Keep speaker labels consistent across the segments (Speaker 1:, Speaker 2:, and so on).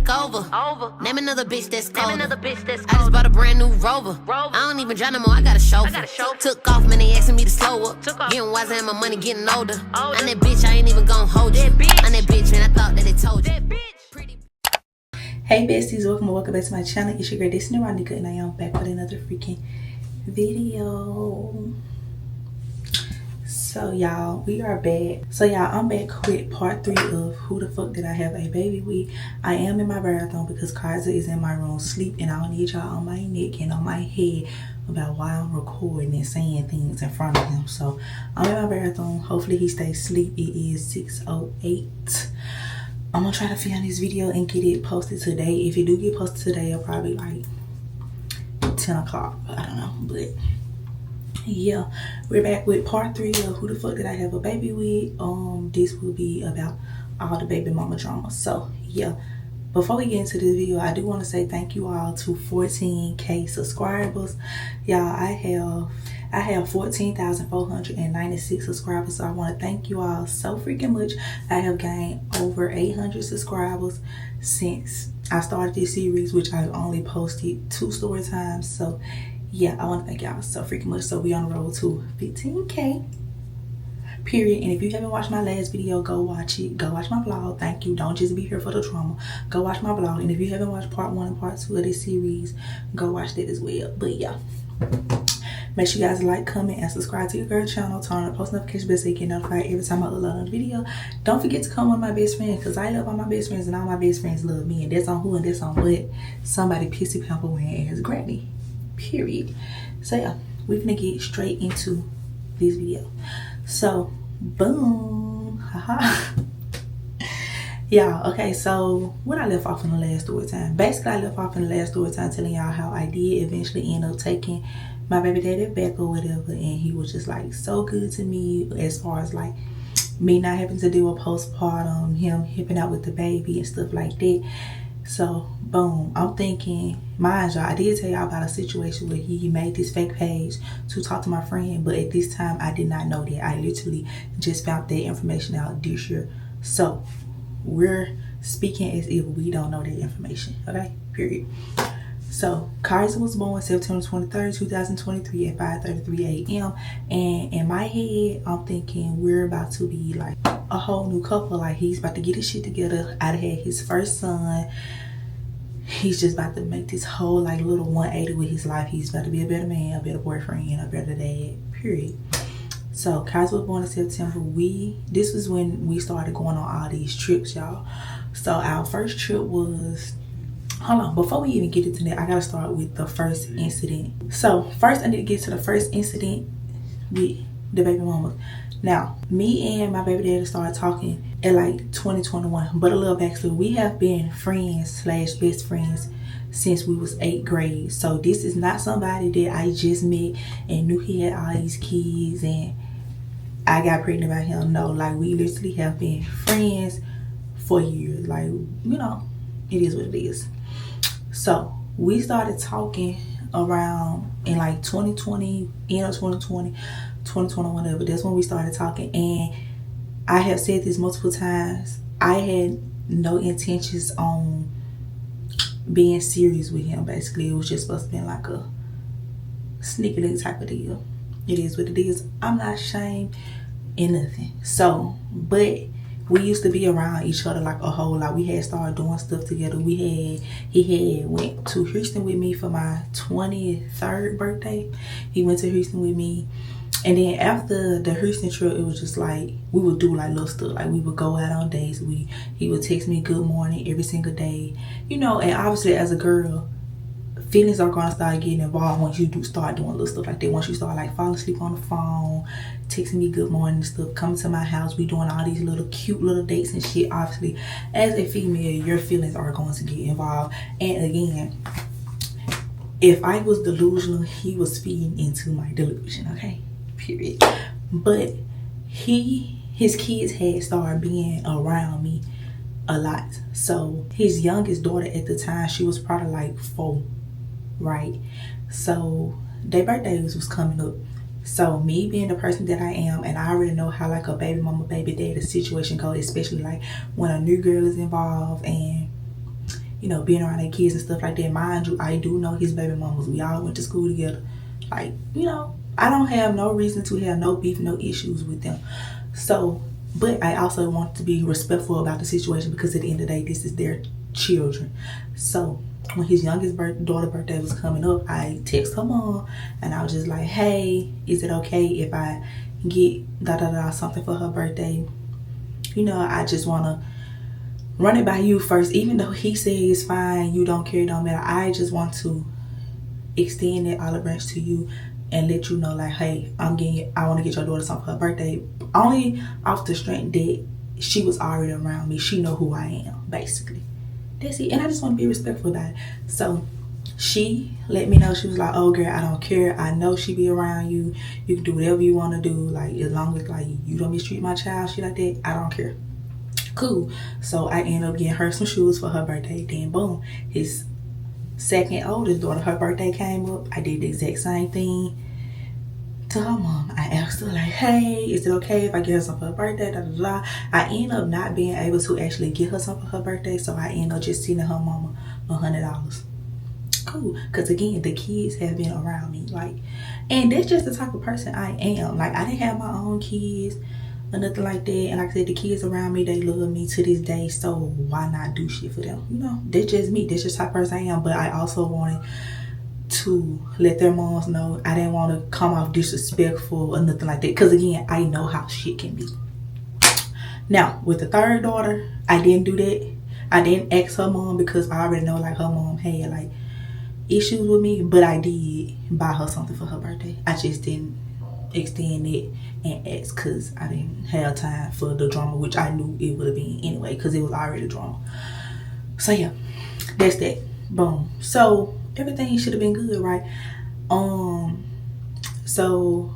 Speaker 1: take over. Name another bitch that's colder. I just bought a brand new Rover. I don't even drive no more, I got a chauffeur. Took off, man, they asking me to slow up. Getting wiser and my money getting older. I'm that bitch, I ain't even gon' hold you. I'm that bitch, man, I thought that they told you.
Speaker 2: Hey besties, welcome back to my channel. It's your girl Destiny Ronica, and I am back with another freaking video. So y'all, we are back. So y'all, I'm back with part 3 of who the fuck did I have a baby with. I am in my bathroom because Kaiser is in my room sleep, and I don't need y'all on my neck and on my head about why I'm recording and saying things in front of him. So I'm in my bathroom. Hopefully he stays asleep. It is 6:08. I'm gonna try to film this video and get it posted today. If it do get posted today, it'll probably like 10 o'clock. I don't know, but yeah, we're back with part 3 of who the fuck did I have a baby with. This will be about all the baby mama drama. So yeah, before we get into this video, I do want to say thank you all to 14K subscribers. Y'all, I have 14,496 subscribers, so I want to thank you all so freaking much. I have gained over 800 subscribers since I started this series, which I've only posted 2 story times. So yeah, I want to thank y'all so freaking much. So we on the road to 15K period. And if you haven't watched my last video, go watch it. Go watch my vlog. Thank you. Don't just be here for the drama. Go watch my vlog. And if you haven't watched part 1 and part 2 of this series, go watch that as well. But yeah, make sure you guys like, comment, and subscribe to your girl channel. Turn on the post notification bell so you get notified every time I upload a video. Don't forget to come with my best friend, because I love all my best friends and all my best friends love me. And that's on who and that's on what? Somebody pissy pamper wearing as granny. Period. So yeah, we're gonna get straight into this video. So boom. Haha. Yeah, okay, so when I left off in the last story time, basically I left off in the last story time telling y'all how I did eventually end up taking my baby daddy back or whatever, and he was just like so good to me as far as like me not having to deal with postpartum, him helping out with the baby and stuff like that. So boom, I'm thinking, mind y'all, I did tell y'all about a situation where he made this fake page to talk to my friend, but at this time I did not know that. I literally just found that information out this year. So we're speaking as if we don't know that information, okay, period. So Kaiser was born September 23rd, 2023 at 5:33 a.m. and in my head I'm thinking we're about to be like a whole new couple. Like he's about to get his shit together. I had his first son. He's just about to make this whole like little 180 with his life. He's about to be a better man, a better boyfriend, a better dad, period. So Kaiser was born in September. This was when we started going on all these trips, y'all. So our first trip was, hold on, before we even get into that, I gotta start with the first incident. So first I need to get to the first incident with the baby mama. Now, me and my baby daddy started talking at like 2021, but a little backstory. We have been friends / best friends since we was 8th grade. So this is not somebody that I just met and knew he had all these kids and I got pregnant by him. No, like we literally have been friends for years. Like, you know, it is what it is. So we started talking around in like 2020, end of 2020, 2021, whatever. That's when we started talking, and I have said this multiple times. I had no intentions on being serious with him. Basically, it was just supposed to be like a sneaky little type of deal. It is what it is. I'm not ashamed in nothing. So, but we used to be around each other like a whole lot. We had started doing stuff together. He had went to Houston with me for my 23rd birthday. He went to Houston with me. And then after the Houston trip, it was just like, we would do like little stuff. Like we would go out on dates. He would text me good morning every single day. You know, and obviously as a girl, feelings are gonna start getting involved once you start doing little stuff like that. Once you start like falling asleep on the phone, texting me good morning and stuff, coming to my house, we doing all these little cute little dates and shit. Obviously, as a female, your feelings are going to get involved. And again, if I was delusional, he was feeding into my delusion, okay? Period. But his kids had started being around me a lot. So his youngest daughter at the time, she was probably like 4, right? So their birthdays was coming up. So me being the person that I am, and I already know how like a baby mama, baby daddy situation goes, especially like when a new girl is involved and you know, being around their kids and stuff like that. Mind you, I do know his baby mamas. We all went to school together. Like, you know, I don't have no reason to have no beef, no issues with them. So, but I also want to be respectful about the situation because at the end of the day, this is their children. So when his youngest daughter's birthday was coming up, I text her mom and I was just like, hey, is it okay if I get something for her birthday? You know, I just want to run it by you first. Even though he said it's fine, you don't care, it don't matter, I just want to extend that olive branch to you and let you know, like, hey, I want to get your daughter something for her birthday, only off the strength that she was already around me. She know who I am, basically. That's it. And I just want to be respectful about it. So she let me know. She was like, oh girl, I don't care, I know she be around you, you can do whatever you want to do, like, as long as like you don't mistreat my child, shit like that, I don't care. Cool. So I ended up getting her some shoes for her birthday. Then boom, his second oldest daughter, her birthday came up. I did the exact same thing to her mom. I asked her, like, hey, is it okay if I get her something for her birthday? I ended up not being able to actually get her something for her birthday, so I ended up just sending her mama $100. Cool. Because again, the kids have been around me, like, and that's just the type of person I am. Like, I didn't have my own kids or nothing like that, and like I said, the kids around me, they love me to this day, so why not do shit for them? You know, that's just me. That's just the type of person I am. But I also wanted to let their moms know I didn't want to come off disrespectful or nothing like that, because again, I know how shit can be. Now with the third daughter, I didn't do that. I didn't ask her mom because I already know, like, her mom had like issues with me, but I did buy her something for her birthday. I just didn't extend it and ask because I didn't have time for the drama, which I knew it would have been anyway because it was already drama. So yeah, that's that. Boom. So everything should have been good, right? So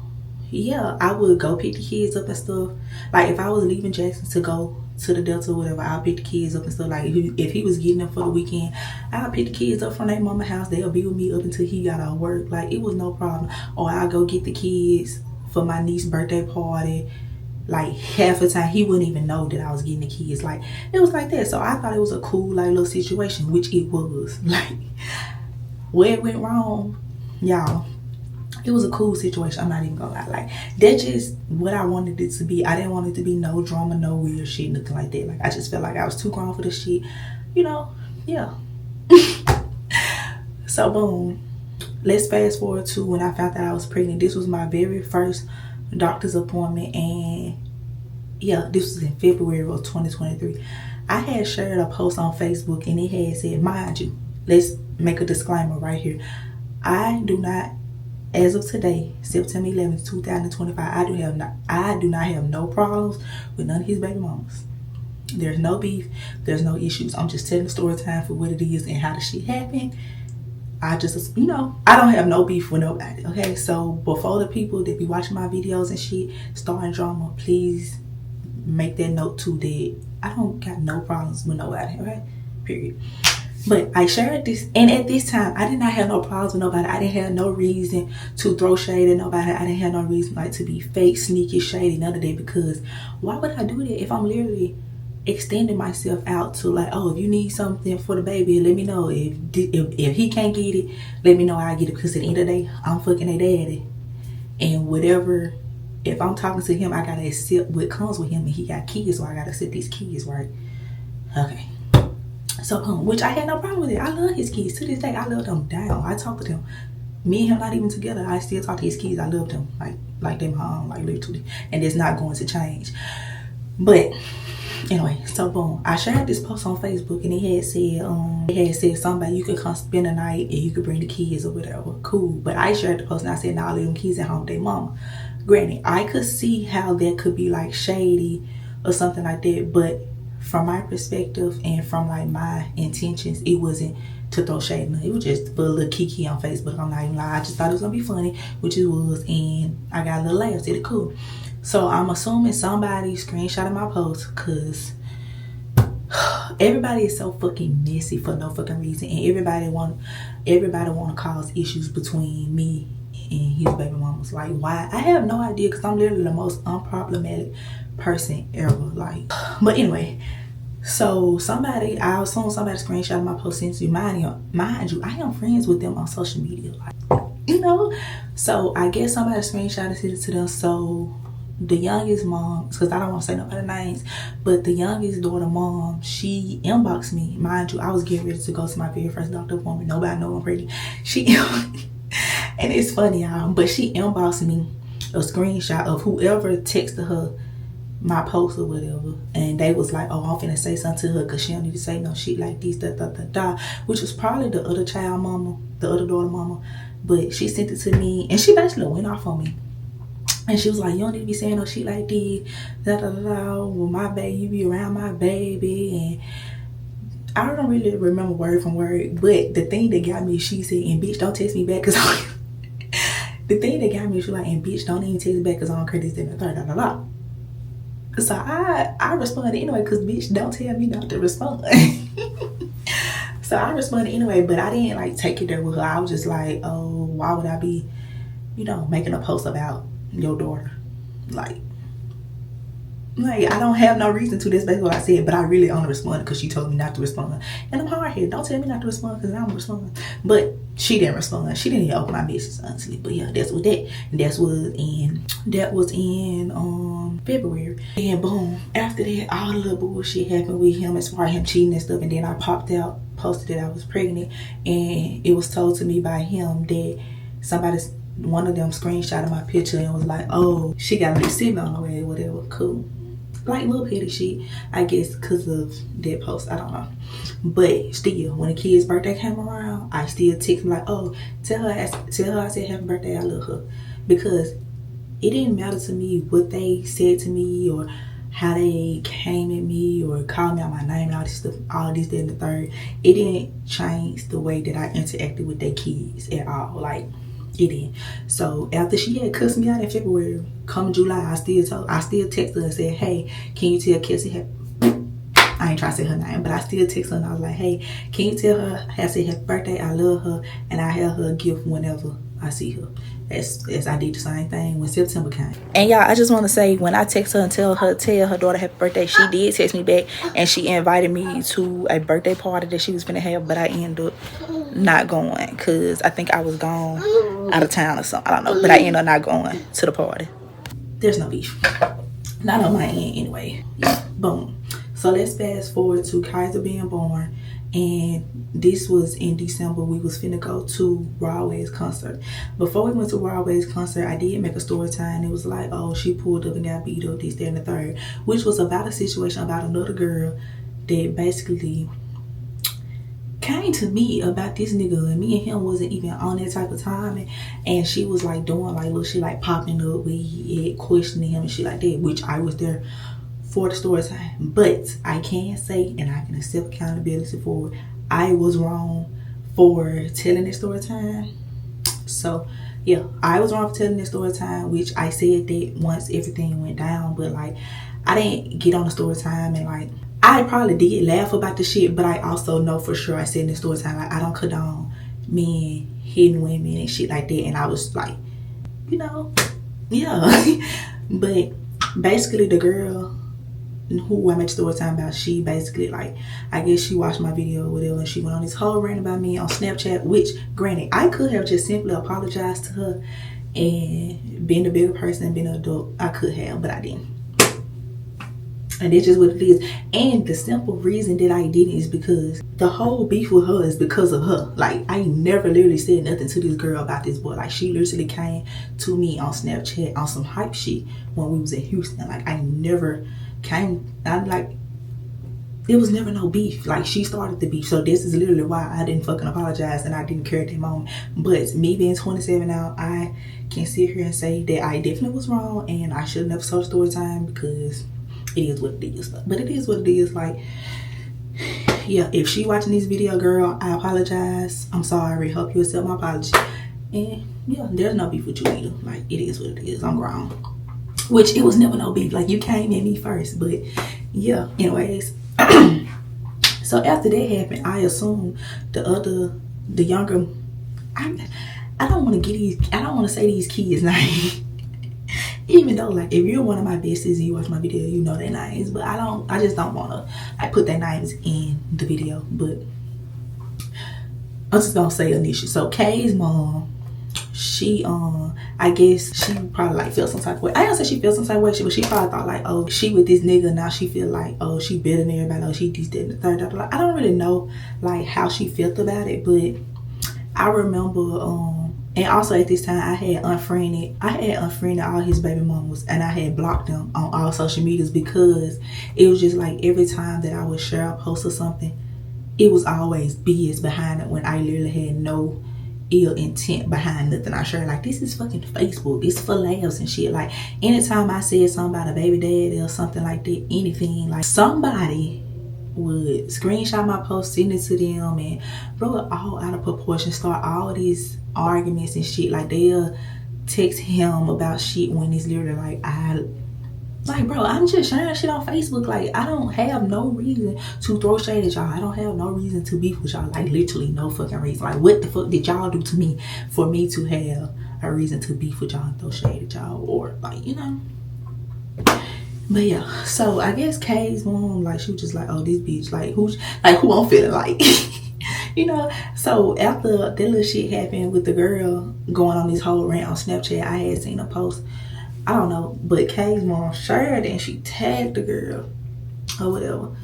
Speaker 2: yeah, I would go pick the kids up and stuff. Like, if I was leaving Jackson to go to the Delta or whatever, I'll pick the kids up and stuff. Like, if he was getting them for the weekend, I'll pick the kids up from their mama house. They'll be with me up until he got out of work. Like, it was no problem. Or I'll go get the kids for my niece's birthday party. Like, half the time he wouldn't even know that I was getting the kids. Like, it was like that. So I thought it was a cool, like, little situation, which it was. Like, where it went wrong, y'all, it was a cool situation. I'm not even gonna lie. Like, that's just what I wanted it to be. I didn't want it to be no drama, no weird shit, nothing like that. Like, I just felt like I was too grown for this shit, you know. Yeah. So boom, let's fast forward to when I found out I was pregnant. This was my very first doctor's appointment, and yeah, this was in February of 2023. I had shared a post on Facebook, and it had said, mind you, let's make a disclaimer right here, I do not, as of today, September 11th, 2025, I do not have no problems with none of his baby mamas. There's no beef, there's no issues. I'm just telling the story time for what it is and how the shit happened. I just, you know, I don't have no beef with nobody, okay? So before the people that be watching my videos and shit starting drama, please make that note too, that I don't got no problems with nobody, okay? Period. But I shared this, and at this time, I did not have no problems with nobody. I didn't have no reason to throw shade at nobody. I didn't have no reason, like, to be fake, sneaky, shady, none of that, because why would I do that if I'm literally extending myself out to, like, oh, if you need something for the baby, let me know. If he can't get it, let me know, I'll get it, because at the end of the day, I'm fucking a daddy. And whatever, if I'm talking to him, I gotta accept what comes with him, and he got kids, so I gotta accept these kids, right? Okay. So, which I had no problem with it. I love his kids. To this day, I love them down. I talk to them. Me and him not even together. I still talk to his kids. I love them. Like they my own, like literally. And it's not going to change. But anyway, so boom. I shared this post on Facebook, and it had said somebody, you could come spend the night and you could bring the kids or whatever. Cool. But I shared the post and I said, nah, leave them kids at home with their mama. Granted, I could see how that could be like shady or something like that, but from my perspective and from like my intentions, it wasn't to throw shade. It was just for a little kiki on Facebook. I'm not even lying. I just thought it was gonna be funny, which it was, and I got a little laughs at it. Cool. So I'm assuming somebody screenshotted my post, cause everybody is so fucking messy for no fucking reason, and everybody want to cause issues between me and his baby mamas. Like, why? I have no idea, because I'm literally the most unproblematic person ever. Like, but anyway, So I assume somebody screenshot my post since mind you, I am friends with them on social media, like, you know. So I guess somebody screenshotted it to them. So the youngest mom, because I don't want to say nobody's names, but the youngest daughter mom, she inboxed me. Mind you, I was getting ready to go to my very first doctor appointment. Nobody know I'm pregnant. And it's funny, y'all, but she inboxed me a screenshot of whoever texted her my post or whatever, and they was like, oh, I'm finna say something to her because she don't need to say no shit like this, which was probably the other child mama, the other daughter mama. But she sent it to me, and she basically went off on me. And she was like, you don't need to be saying no shit like this, well, my baby, you be around my baby. And I don't really remember word from word, but the thing that got me, she said, and bitch, don't text me back because the thing that got me, she was like, and bitch, don't even text me back because I don't care this and the third, So I responded anyway, because bitch, don't tell me not to respond. So I responded anyway, but I didn't like take it there with her. I was just like, oh, why would I be, making a post about your daughter? Like I don't have no reason to. That's basically what I said, but I really only responded because she told me not to respond. And I'm hard here. Don't tell me not to respond because I don't respond. But she didn't respond. She didn't even open my business, honestly. But yeah, that was in February. And boom, after that, all the little bullshit happened with him as far as him cheating and stuff. And then I posted that I was pregnant, and it was told to me by him that one of them screenshotted my picture and was like, oh, she got me sitting on the way or whatever. Cool. Like little petty shit, I guess, because of that post. I don't know. But still, when the kid's birthday came around, I still text like, oh, tell her I said happy birthday, I love her. Because it didn't matter to me what they said to me or how they came at me or called me out my name and all this stuff, all this, that, and the third. It didn't change the way that I interacted with their kids at all. Like, it didn't. So after she had cussed me out in February, come July, I still texted her and said, hey, can you tell Cassie I ain't trying to say her name, but I still text her and I was like, hey, can you tell her I said happy birthday, I love her, and I have her a gift whenever I see her. As I did the same thing when September came. And y'all, I just want to say, when I text her and tell her daughter happy birthday, she did text me back and she invited me to a birthday party that she was finna have, but I ended up not going because I think I was gone out of town or something. I don't know, but I ended up not going to the party. There's no beef. Not on my end anyway. Yeah, boom. So let's fast forward to Kaiser being born. And this was in December. We was finna go to Broadway's concert. Before we went to Broadway's concert, I did make a story time. It was like, oh, she pulled up and got beat up, this, that, and the third. Which was about a situation about another girl that basically came to me about this nigga, and me and him wasn't even on that type of time. And she was like doing like little shit, like popping up with it, questioning him and shit like that, which I was there for the story time. But I can say, and I can accept accountability for it, I was wrong for telling this story time. So yeah, I was wrong for telling this story time, which I said that once everything went down. But like, I didn't get on the story time and like, I probably did laugh about the shit, but I also know for sure I said in the story time, like, I don't condone men hitting women and shit like that. And I was like, yeah. But basically the girl who I made the story time about, she basically, like, I guess she watched my video or whatever, and she went on this whole rant about me on Snapchat, which granted, I could have just simply apologized to her and been a bigger person and been an adult. I could have, but I didn't. And that's just what it is. And the simple reason that I didn't is because the whole beef with her is because of her. Like, I never literally said nothing to this girl about this boy. Like, she literally came to me on Snapchat on some hype shit when we was in Houston. Like, I never came, it was never no beef. Like, she started the beef. So this is literally why I didn't fucking apologize and I didn't care at that moment. But me being 27 now, I can sit here and say that I definitely was wrong and I should have never told story time, because it is what it is. But it is what it is. Like, yeah, if she watching this video, girl, I apologize. I'm sorry. Hope you accept my apology. And yeah, there's no beef with you either. Like, it is what it is. I'm grown. Which, it was never no beef. Like, you came at me first. But yeah, anyways. So after that happened, I assumed the younger, I don't want to say these kids' names. Even though, like, if you're one of my besties and you watch my video, you know their names. But I just don't want to, like, put their names in the video. But I'm just going to say Anisha. So, Kay's mom, she, I guess she probably, like, felt some type of way. I don't say she felt some type of way, but she probably thought, like, oh, she with this nigga, now she feel like, oh, she better than everybody. Oh, she this, that, and the third. I don't really know, like, how she felt about it, but I remember, and also at this time, I had unfriended all his baby mamas, and I had blocked them on all social medias because it was just like every time that I would share a post or something, it was always BS behind it when I literally had no ill intent behind nothing I shared. Like, this is fucking Facebook. It's for laughs and shit. Like, anytime I said something about a baby daddy or something like that, anything, like, somebody would screenshot my post, send it to them, and blow it all out of proportion, start all these arguments and shit. Like, they'll text him about shit when it's literally like, bro, I'm just sharing shit on Facebook. Like, I don't have no reason to throw shade at y'all. I don't have no reason to beef with y'all. Like, literally no fucking reason. Like, what the fuck did y'all do to me for me to have a reason to beef with y'all and throw shade at y'all? Or, like, you know. But yeah, so I guess Kay's mom, like, she was just like, oh, this bitch, like, who I'm feeling like. You know, so after that little shit happened with the girl going on this whole rant on Snapchat, I had seen a post, I don't know, but Kay's mom shared it and she tagged the girl or whatever.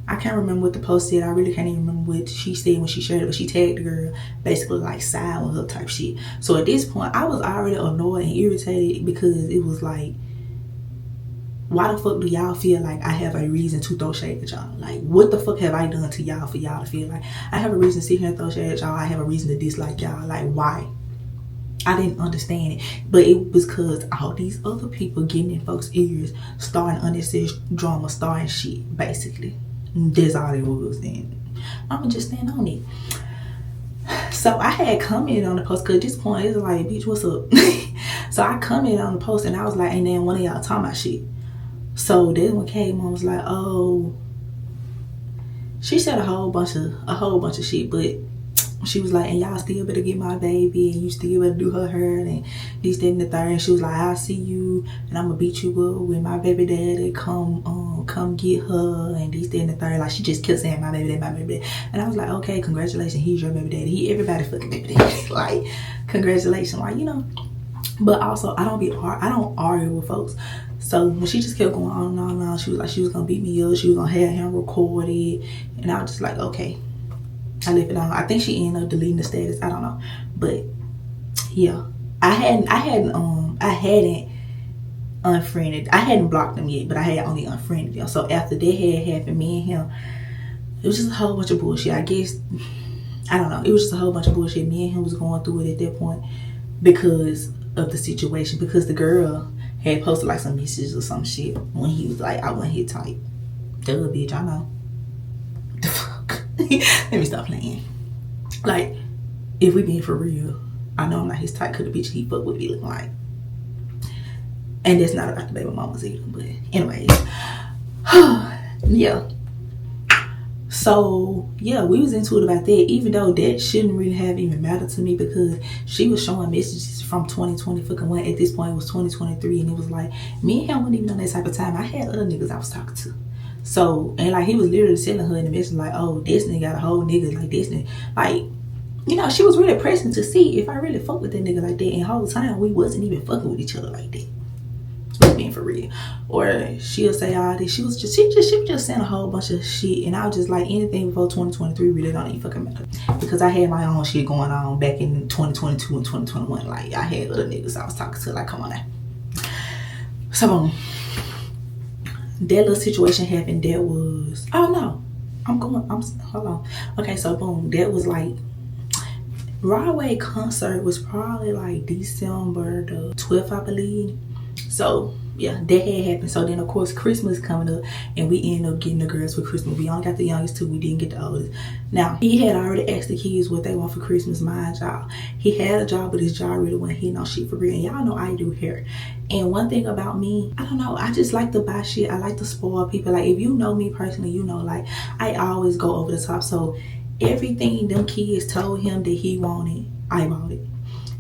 Speaker 2: I can't remember what the post said. I really can't even remember what she said when she shared it, but she tagged the girl, basically like side with her type shit. So at this point, I was already annoyed and irritated because it was like, why the fuck do y'all feel like I have a reason to throw shade at y'all? Like, what the fuck have I done to y'all for y'all to feel like I have a reason to sit here and throw shade at y'all? I have a reason to dislike y'all. Like, why? I didn't understand it. But it was because all these other people getting in folks' ears, starting unnecessary drama, starting shit, basically. That's all it was. And I'ma just stand on it. So I had commented on the post because at this point, it's like, bitch, what's up? So I commented on the post and I was like, ain't then one of y'all talking about shit. So then when Kay mom was like, oh, she said a whole bunch of shit, but she was like, and y'all still better get my baby, and you still better do her hair, and this, that, and the third. And she was like, I'll see you, and I'm gonna beat you up when my baby daddy come get her, and this, that, and the third. Like, she just kept saying my baby daddy, my baby daddy. And I was like, okay, congratulations, he's your baby daddy. He everybody's fucking baby daddy. Like, congratulations, like, you know. But also, I don't argue with folks. So when she just kept going on and on and on, she was like, she was gonna beat me up, she was gonna have him record it, and I was just like, okay. I left it on. I think she ended up deleting the status. I don't know, but yeah, I hadn't unfriended. I hadn't blocked them yet, but I had only unfriended them. So after that had happened, me and him, it was just a whole bunch of bullshit. I guess, I don't know. It was just a whole bunch of bullshit. Me and him was going through it at that point because of the situation. Because the girl had posted like some messages or some shit when he was like, I want hit type. Duh, bitch, I know. The fuck. Let me stop playing. Like, if we being for real, I know I'm not his type because the bitch he fuck would be looking like. And that's not about the baby mamas either. But anyways, yeah. So yeah, we was into it about that, even though that shouldn't really have even mattered to me because she was showing messages from 2020 fucking one. At this point it was 2023, and it was like me and him wasn't even on that type of time. I had other niggas I was talking to. So, and like he was literally telling her in the message like, oh, this nigga got a whole nigga like this nigga. Like, you know, she was really pressing to see if I really fuck with that nigga like that. And the whole time we wasn't even fucking with each other like that. Just being for real. Or she'll say all this. She was just saying a whole bunch of shit. And I was just like, anything before 2023 really don't even fucking matter. Because I had my own shit going on back in 2022 and 2021. Like, I had other niggas I was talking to. Like, come on now. So, that little situation happened. That was, oh no, hold on. Okay, so boom, that was like, Broadway concert was probably like December the 12th, I believe. So yeah, that had happened. So then of course Christmas coming up, and we ended up getting the girls for Christmas. We only got the youngest two, we didn't get the oldest. Now he had already asked the kids what they want for Christmas. Mind y'all, he had a job, but his job really wasn't hitting on shit for real. And y'all know I do hair. And one thing about me, I don't know, I just like to buy shit. I like to spoil people. Like, if you know me personally, you know, like, I always go over the top. So everything them kids told him that he wanted, I bought it.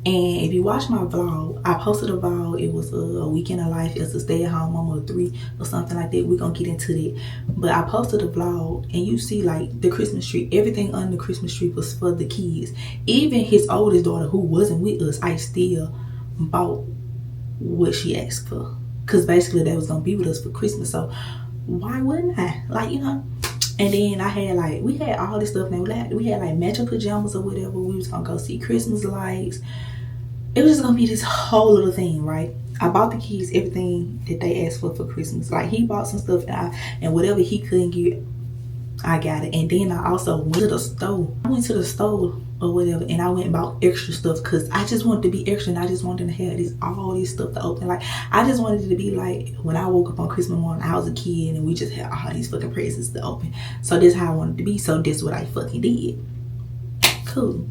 Speaker 2: And if you watch my vlog, I posted a vlog. It was a week in a life as a stay-at-home mama of 3 or something like that. We're gonna get into that. But I posted a vlog, and you see like the Christmas tree, everything on the Christmas tree was for the kids. Even his oldest daughter, who wasn't with us, I still bought what she asked for, because basically they was gonna be with us for Christmas. So why wouldn't I? Like, you know. And then I had like, we had all this stuff. Now we had like matching pajamas or whatever. We was gonna go see Christmas lights. It was just gonna be this whole little thing, right? I bought the kids everything that they asked for Christmas. Like, he bought some stuff, and whatever he couldn't get, I got it. And then I also went to the store. I went to the store or whatever, and I went and bought extra stuff because I just wanted to be extra, and I just wanted to have all this stuff to open. Like, I just wanted it to be like when I woke up on Christmas morning, I was a kid, and we just had all these fucking presents to open. So this is how I wanted to be. So this is what I fucking did. Cool.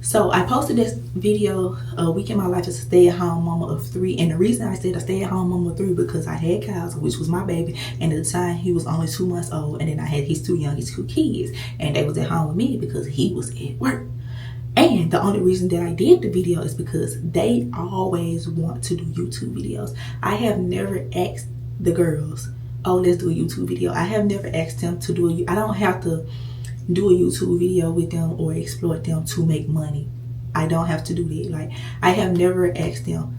Speaker 2: So I posted this video, a week in my life as a stay-at-home mama of 3. And the reason I said a stay-at-home mama of 3 because I had Kyle, which was my baby, and at the time he was only 2 months old, and then I had his 2 youngest 2 kids, and they was at home with me because he was at work. And the only reason that I did the video is because they always want to do YouTube videos. I have never asked the girls, oh, let's do a YouTube video. I have never asked them to do I don't have to do a YouTube video with them or exploit them to make money. I don't have to do that. Like, I have never asked them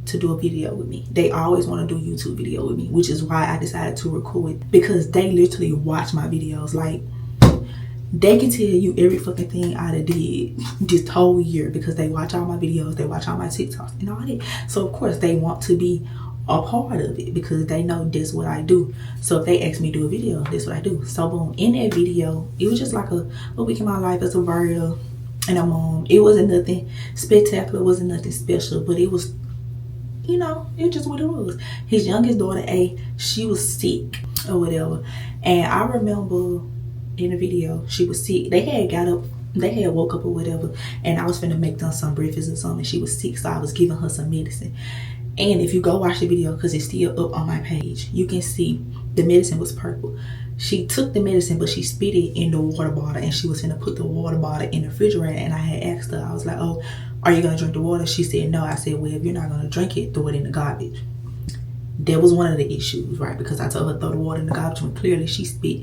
Speaker 2: to do a video with me. They always want to do a YouTube video with me, which is why I decided to record, because they literally watch my videos. Like, they can tell you every fucking thing I done did this whole year because they watch all my videos, they watch all my TikToks and all that. So of course they want to be a part of it because they know that's what I do. So if they ask me to do a video, that's what I do. So boom, in that video, it was just like a week in my life as a virgin and a mom. It wasn't nothing spectacular, it wasn't nothing special, but it was, you know, it just what it was. His youngest daughter, A, she was sick or whatever. And I remember in the video, she was sick. They had woke up or whatever, and I was finna make them some breakfast or something. She was sick, so I was giving her some medicine. And if you go watch the video, because it's still up on my page, you can see the medicine was purple. She took the medicine, but she spit it in the water bottle, and she was gonna put the water bottle in the refrigerator. And I had asked her, I was like, oh, are you gonna drink the water? She said no. I said, well, if you're not gonna drink it, throw it in the garbage. That was one of the issues, right? Because I told her throw the water in the garbage when clearly she spit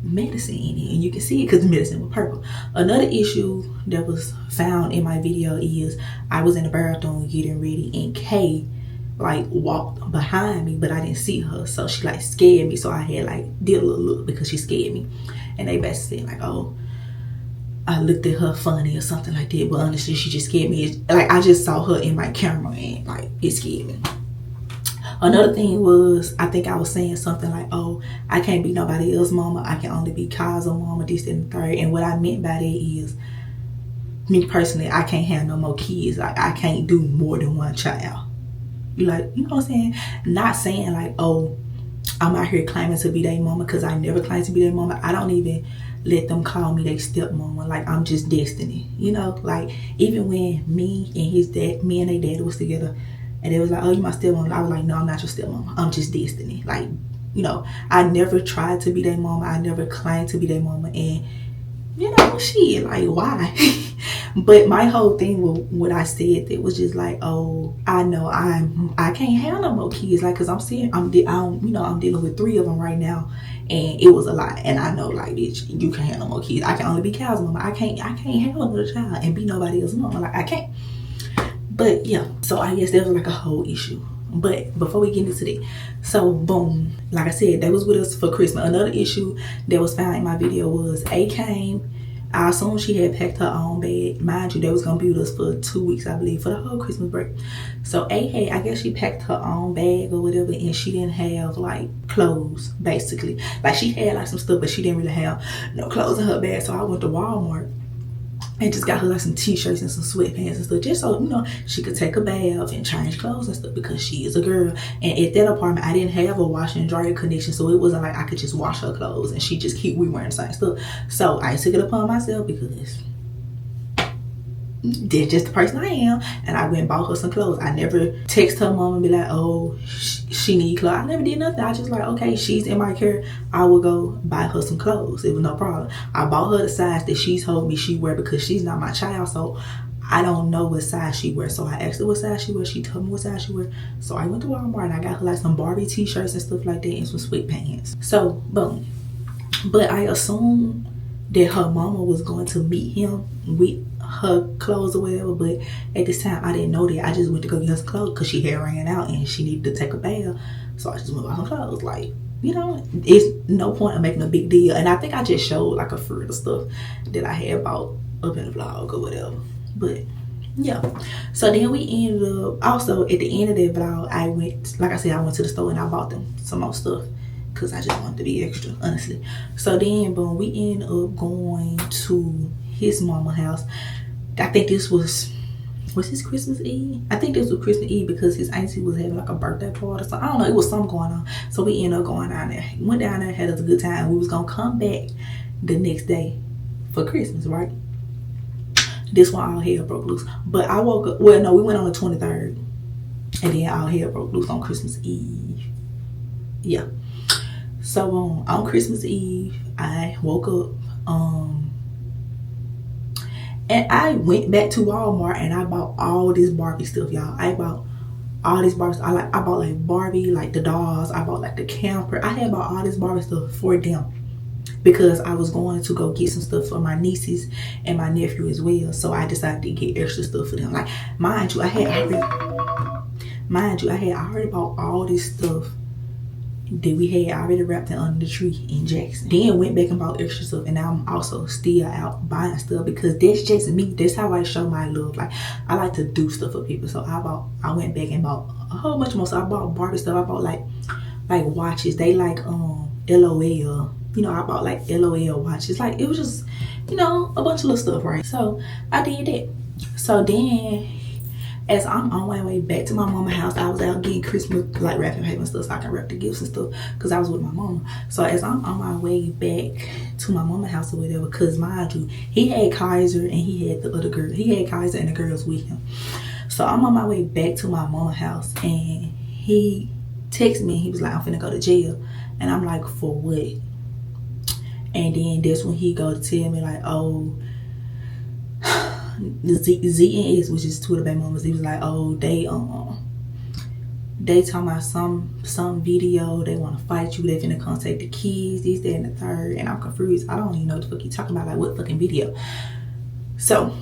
Speaker 2: medicine in it, and you can see it because the medicine was purple. Another issue that was found in my video is I was in the bathroom getting ready, and Kay like walked behind me, but I didn't see her, so she like scared me. So I had like did a little look because she scared me, and they basically said like, oh, I looked at her funny or something like that. But honestly, she just scared me. Like, I just saw her in my camera, and like it scared me. Another thing was, I think I was saying something like, oh, I can't be nobody else's mama. I can only be Kyle's mama, this and the third. And what I meant by that is, me personally, I can't have no more kids. Like, I can't do more than one child. You know what I'm saying? Not saying like, oh, I'm out here claiming to be their mama, because I never claimed to be their mama. I don't even let them call me their stepmama. Like, I'm just Destiny. You know, like, even when me and their dad was together, and they was like, oh, you my stepmama. I was like, no, I'm not your stepmama. I'm just Destiny. Like, you know, I never tried to be their mama. I never claimed to be their mama. And, you know, shit, like, why? But my whole thing with what I said, it was just like, oh, I know I can't have no more kids. Like, cause I'm dealing with 3 of them right now, and it was a lot. And I know, like, bitch, you can't have no more kids. I can only be Kyle's mama. I can't have another child and be nobody else's mama. Like, I can't. But yeah, so I guess that was like a whole issue. But before we get into that, so boom, like I said, they was with us for Christmas. Another issue that was found in my video was A came. I assumed she had packed her own bag. Mind you, they was gonna be with us for 2 weeks, I believe, for the whole Christmas break. So A had, I guess she packed her own bag or whatever, and she didn't have like clothes, basically. Like, she had like some stuff, but she didn't really have no clothes in her bag. So I went to Walmart and just got her like some t-shirts and some sweatpants and stuff, just so, you know, she could take a bath and change clothes and stuff, because she is a girl. And at that apartment, I didn't have a wash and dryer connection, so it wasn't like I could just wash her clothes and she just keep wearing the same stuff. So I took it upon myself, because that's just the person I am, and I went and bought her some clothes. I never text her mom and be like, oh, she need clothes. I never did nothing. I just like, okay, she's in my care, I will go buy her some clothes. It was no problem. I bought her the size that she's told me she wear, because she's not my child, so I don't know what size she wears. So I asked her what size she wears. She told me what size she wears. So I went to Walmart and I got her like some Barbie t-shirts and stuff like that and some sweatpants. So boom. But I assumed that her mama was going to meet him with her clothes or whatever. But at this time, I didn't know that. I just went to go get her some clothes because she had ran out and she needed to take a bath. So I just went buy some clothes. Like, you know, it's no point of making a big deal. And I think I just showed like a few of the stuff that I had bought up in the vlog or whatever. But yeah, so then we ended up, also at the end of that vlog, I went, like I said, I went to the store and I bought them some more stuff because I just wanted to be extra, honestly. So then, boom, we ended up going to his mama house. I think this was this Christmas Eve? I think this was Christmas Eve because his auntie was having like a birthday party. So I don't know, it was something going on. So we ended up going down there. Went down there, had us a good time. We was gonna come back the next day for Christmas, right? This one all hell broke loose. But I woke up, well no, we went on the 23rd. And then all hell broke loose on Christmas Eve. Yeah. So on Christmas Eve, I woke up, and I went back to Walmart and I bought all this Barbie stuff, y'all. I bought all these Barbie. I bought like Barbie, like the dolls. I bought like the camper. I had bought all this Barbie stuff for them because I was going to go get some stuff for my nieces and my nephew as well. So I decided to get extra stuff for them. Like, mind you, I had already bought all this stuff that we had already wrapped it under the tree in Jackson. Then went back and bought extra stuff, and now I'm also still out buying stuff because that's just me. That's how I show my love. Like, I like to do stuff for people. So I went back and bought a whole bunch more stuff. I bought Barbie stuff. I bought like watches. They like LOL. You know, I bought like LOL watches. Like, it was just, you know, a bunch of little stuff, right? So I did that. So then, as I'm on my way back to my mama's house, I was out getting Christmas, like wrapping paper and stuff so I can wrap the gifts and stuff because I was with my mama. So as I'm on my way back to my mama's house or whatever, because mind you, he had Kaiser and he had the other girl. He had Kaiser and the girls with him. So I'm on my way back to my mama's house and he texted me and he was like, I'm finna go to jail. And I'm like, for what? And then that's when he go to tell me like, oh, the Z and S, which is two of the baby mamas, he was like, oh, they talking about some video, they want to fight you, they finna come take the keys, this, that, and the third. And I'm confused. I don't even know what the fuck he talking about, like what fucking video. So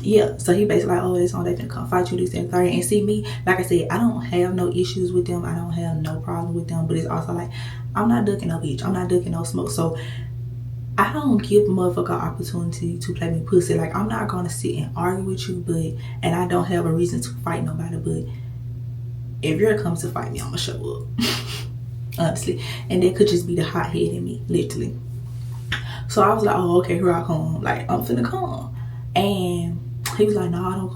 Speaker 2: yeah, so he basically like, oh, they finna come fight you, this, that, and the third. And see me, like I said, I don't have no issues with them, I don't have no problem with them, but it's also like, I'm not ducking no bitch, I'm not ducking no smoke. So I don't give a motherfucker opportunity to play me pussy. Like, I'm not gonna sit and argue with you, and I don't have a reason to fight nobody, but if you're coming to fight me, I'm gonna show up. Honestly. And that could just be the hot head in me, literally. So I was like, oh, okay, here I come. Like, I'm finna come. And he was like, no, don't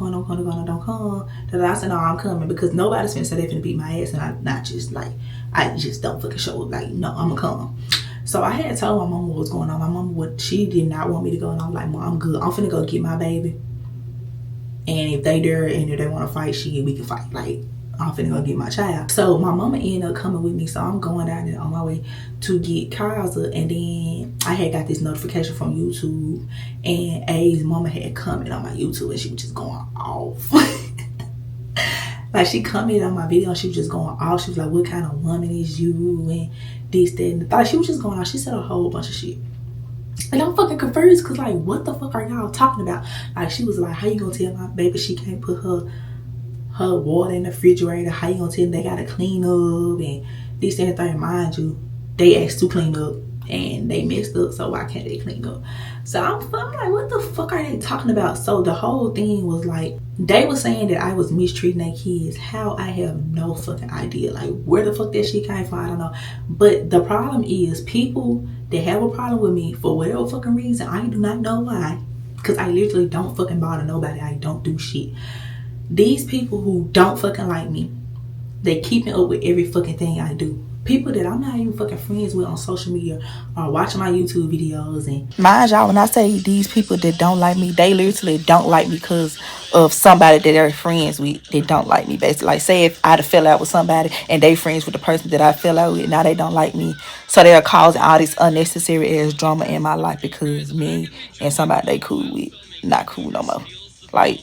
Speaker 2: come. Then I said, no, I'm coming, because nobody's finna say they finna beat my ass, and I just don't fucking show up. Like, no, I'm gonna come. So I had told my mama what was going on. My mama, she did not want me to go, and I'm like, Mom, I'm good. I'm finna go get my baby. And if they there and if they want to fight, we can fight. Like, I'm finna go get my child. So my mama ended up coming with me. So I'm going down there on my way to get Kaiser. And then I had got this notification from YouTube. And A's mama had commented on my YouTube, and she was just going off. Like, she commented on my video and she was just going off. She was like, what kind of woman is you? And this, that, and the thought. She was just going off. She said a whole bunch of shit. And I'm fucking confused because, like, what the fuck are y'all talking about? Like, she was like, how you gonna tell my baby she can't put her water in the refrigerator? How you gonna tell them they gotta clean up? And this, that, and thing. Mind you, they asked to clean up and they messed up, so why can't they clean up? So I'm like, what the fuck are they talking about? So the whole thing was like, they were saying that I was mistreating their kids. How? I have no fucking idea. Like, where the fuck that shit came from, I don't know. But the problem is, people that have a problem with me for whatever fucking reason, I do not know why, because I literally don't fucking bother nobody. I don't do shit. These people who don't fucking like me, they keeping up with every fucking thing I do. People that I'm not even fucking friends with on social media are watching my YouTube videos. And mind y'all, when I say these people that don't like me, they literally don't like me because of somebody that they're friends with. They don't like me, basically. Like, say if I'd have fell out with somebody and they friends with the person that I fell out with, now they don't like me. So they're causing all this unnecessary ass drama in my life because me and somebody they cool with not cool no more. like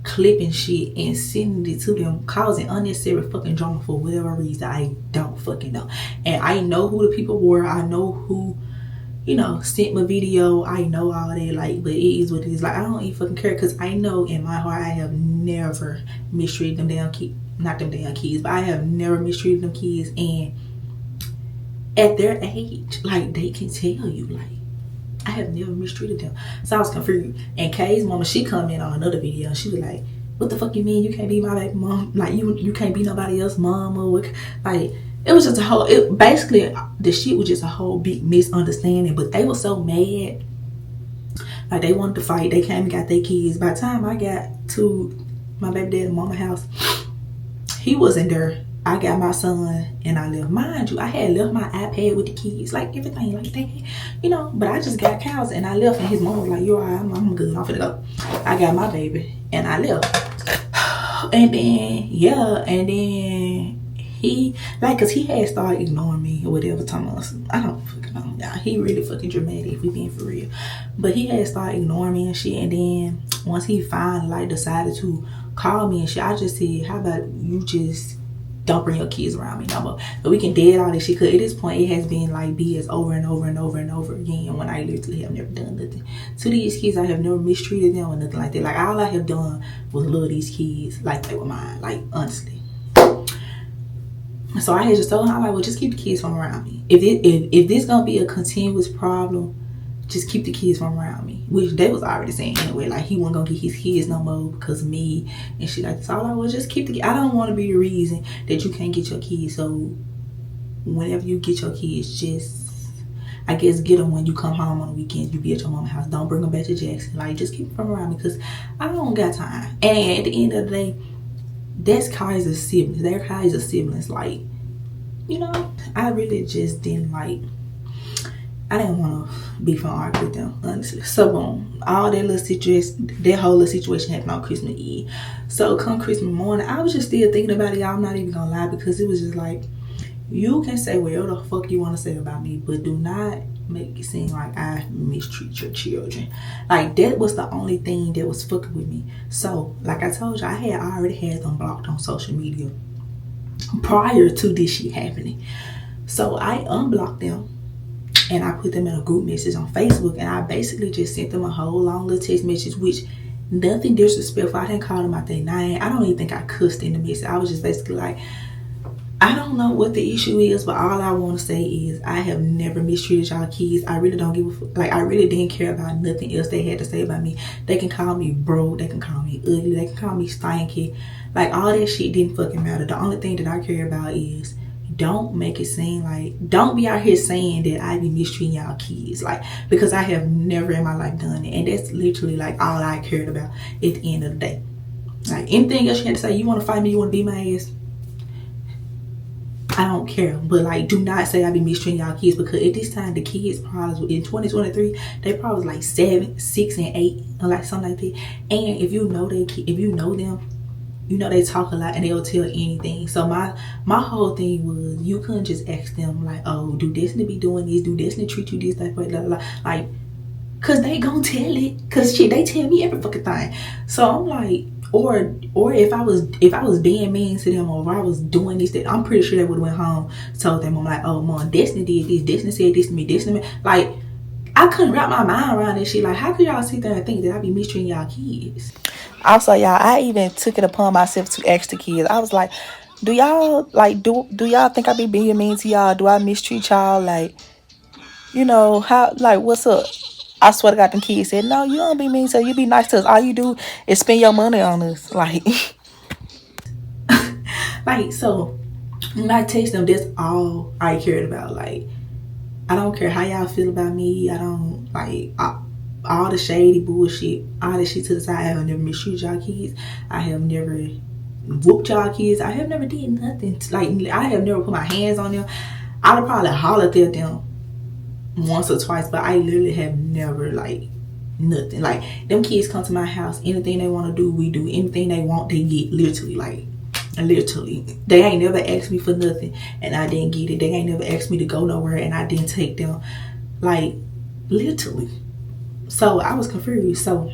Speaker 2: clipping shit and sending it to them, causing unnecessary fucking drama for whatever reason. I don't fucking know. And I know who the people were. I know who, you know, sent my video. I know all that, like, but it is what it is. Like, I don't even fucking care, because I know in my heart I have never mistreated them damn kids. Not them damn kids, but I have never mistreated them kids. And at their age, like, they can tell you, like, I have never mistreated them. So I was confused. And Kay's mama, she come in on another video. She was like, what the fuck you mean you can't be my baby mom? Like, you can't be nobody else's mom, or what? Like, it was just a whole, basically the shit was just a whole big misunderstanding. But they were so mad, like, they wanted to fight. They came and got their kids. By the time I got to my baby dad's mama house, he wasn't there. I got my son and I left. Mind you, I had left my iPad with the kids, like everything like that, you know. But I just got cows and I left, and his mom was like, "You alright? I'm good. I'm finna go." I got my baby and I left. And then he, like, cause he had started ignoring me or whatever. I don't fucking know, y'all. He really fucking dramatic, if we being for real. But he had started ignoring me and shit. And then once he finally like decided to call me and shit, I just said, "How about you just don't bring your kids around me no more?" But we can dead all this shit, because at this point it has been like BS over and over and over and over again, when I literally have never done nothing to these kids. I have never mistreated them or nothing like that. Like, all I have done was love these kids like they were mine, like, honestly. So I had just told him, I'm like, well, just keep the kids from around me. If this gonna be a continuous problem, just keep the kids from around me. Which they was already saying anyway, like, he wasn't gonna get his kids no more because of me and shit like that. So I was like, well, just keep the, I don't want to be the reason that you can't get your kids. So whenever you get your kids, just, I guess, get them when you come home on the weekends. You be at your mama's house. Don't bring them back to Jackson. Like, just keep them from around me, because I don't got time. And at the end of the day, that's Kaiser's siblings. They're Kaiser's siblings. Like, you know, I really just didn't like, I didn't want to beef and argue with them, honestly. So boom, all that little situation, that whole little situation happened on Christmas Eve. So come Christmas morning, I was just still thinking about it, y'all. I'm not even gonna lie, because it was just like, you can say whatever the fuck you want to say about me, but do not make it seem like I mistreat your children. Like, that was the only thing that was fucking with me. So like I told you, I already had them blocked on social media prior to this shit happening. So I unblocked them and I put them in a group message on Facebook, and I basically just sent them a whole long little text message, which nothing disrespectful. I didn't call them out their name. I don't even think I cussed in the message. I was just basically like, I don't know what the issue is, but all I want to say is I have never mistreated y'all kids. I really don't give a fuck. Like, I really didn't care about nothing else they had to say about me. They can call me broke, they can call me ugly, they can call me stinky. Like, all that shit didn't fucking matter. The only thing that I care about is, don't make it seem like, don't be out here saying that I be mistreating y'all kids. Like, because I have never in my life done it. And that's literally like all I cared about at the end of the day. Like, anything else you had to say, you want to fight me, you want to beat my ass, I don't care. But like, do not say I be mistreating y'all kids, because at this time the kids probably in 2023, they probably like 7, 6, and 8, or like something like that. And if you know they, if you know them, you know they talk a lot and they'll tell anything. So my whole thing was, you couldn't just ask them like, oh, do Destiny be doing this? Do Destiny treat you this, that, blah, blah, blah. Like, cause they gonna tell it. Cause shit, they tell me every fucking thing. So I'm like, or if I was being mean to them, or if I was doing this, that, I'm pretty sure they would have went home, told them, I'm like, oh, mom, Destiny did this, Destiny said this to me, Destiny, like, I couldn't wrap my mind around this shit. Like, how could y'all sit there and think that I be mistreating y'all kids? Also, y'all, I even took it upon myself to ask the kids. I was like, do y'all, like, do y'all think I be being mean to y'all? Do I mistreat y'all? Like, you know, how, like, what's up? I swear to God, them kids said, no, you don't be mean to us. You be nice to us. All you do is spend your money on us. Like, like, so when I text them, that's all I cared about. Like, I don't care how y'all feel about me. I don't, like, all the shady bullshit, all that shit to the side. I have never mistreated y'all kids. I have never whooped y'all kids. I have never did nothing. Like, I have never put my hands on them. I'd probably hollered at them once or twice, but I literally have never, like, nothing. Like, them kids come to my house, anything they want to do, we do. Anything they want, they get. Literally, like, literally. They ain't never asked me for nothing and I didn't get it. They ain't never asked me to go nowhere and I didn't take them. Like, literally. So I was confused. So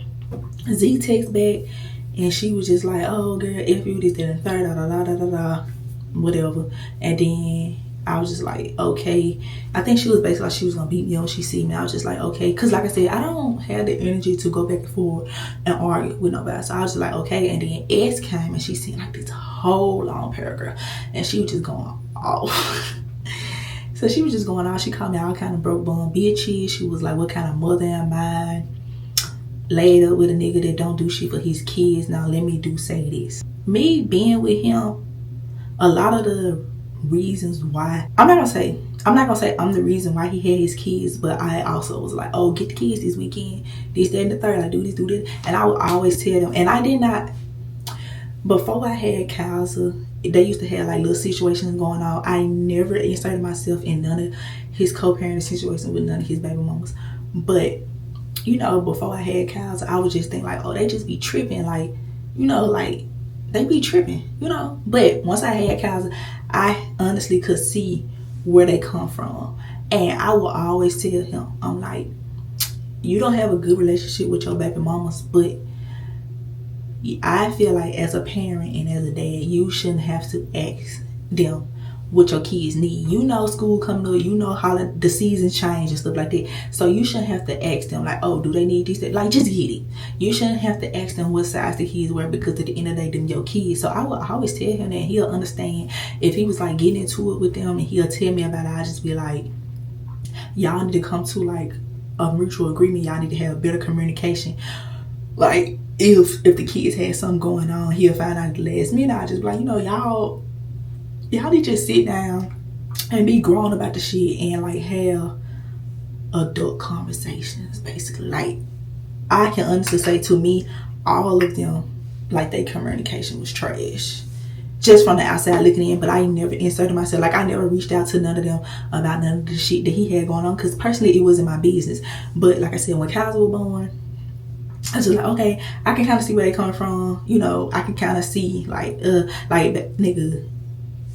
Speaker 2: Z text back, and she was just like, oh girl, if you this, that, and third, da da da da da, whatever. And then I was just like, okay. I think she was basically like she was gonna beat me up when she see me. I was just like, okay, because like I said, I don't have the energy to go back and forth and argue with nobody. So I was just like, okay. And then S came and she sent like this whole long paragraph, and she was just going off. So she was just going off. She called me all kind of broke bone bitches. She was like, what kind of mother am I? Laid up with a nigga that don't do shit for his kids. Now let me say this. Me being with him, a lot of the reasons why, I'm not gonna say I'm the reason why he had his kids, but I also was like, oh, get the kids this weekend, this, that, and the third, I do this, and I would always tell them. And I did not, before I had Kaiser, they used to have like little situations going on. I never inserted myself in none of his co-parenting situations with none of his baby mamas. But you know, before I had Kaiser, I would just think like, oh, they just be tripping, like, you know, like they be tripping, you know. But once I had Kaiser, I honestly could see where they come from. And I will always tell him, I'm like, you don't have a good relationship with your baby mamas, but I feel like as a parent and as a dad, you shouldn't have to ask them what your kids need. You know, school coming up, you know how the seasons change and stuff like that. So you shouldn't have to ask them like, oh, do they need this? Like, just get it. You shouldn't have to ask them what size the kids wear, because at the end of the day, them your kids. So I will always tell him that. He'll understand. If he was like getting into it with them and he'll tell me about it, I'll just be like, y'all need to come to like a mutual agreement. Y'all need to have better communication. Like, if the kids had something going on, he'll find out at the last minute. I'll just be like, you know, y'all need to just sit down and be grown about the shit and like have adult conversations, basically. Like, I can honestly say, to me, all of them, like, their communication was trash, just from the outside looking in. But I never inserted myself. Like, I never reached out to none of them about none of the shit that he had going on, because personally it wasn't my business. But like I said, when Kaiser was born, I was just like, okay, I can kind of see where they come from. You know, I can kind of see like nigga,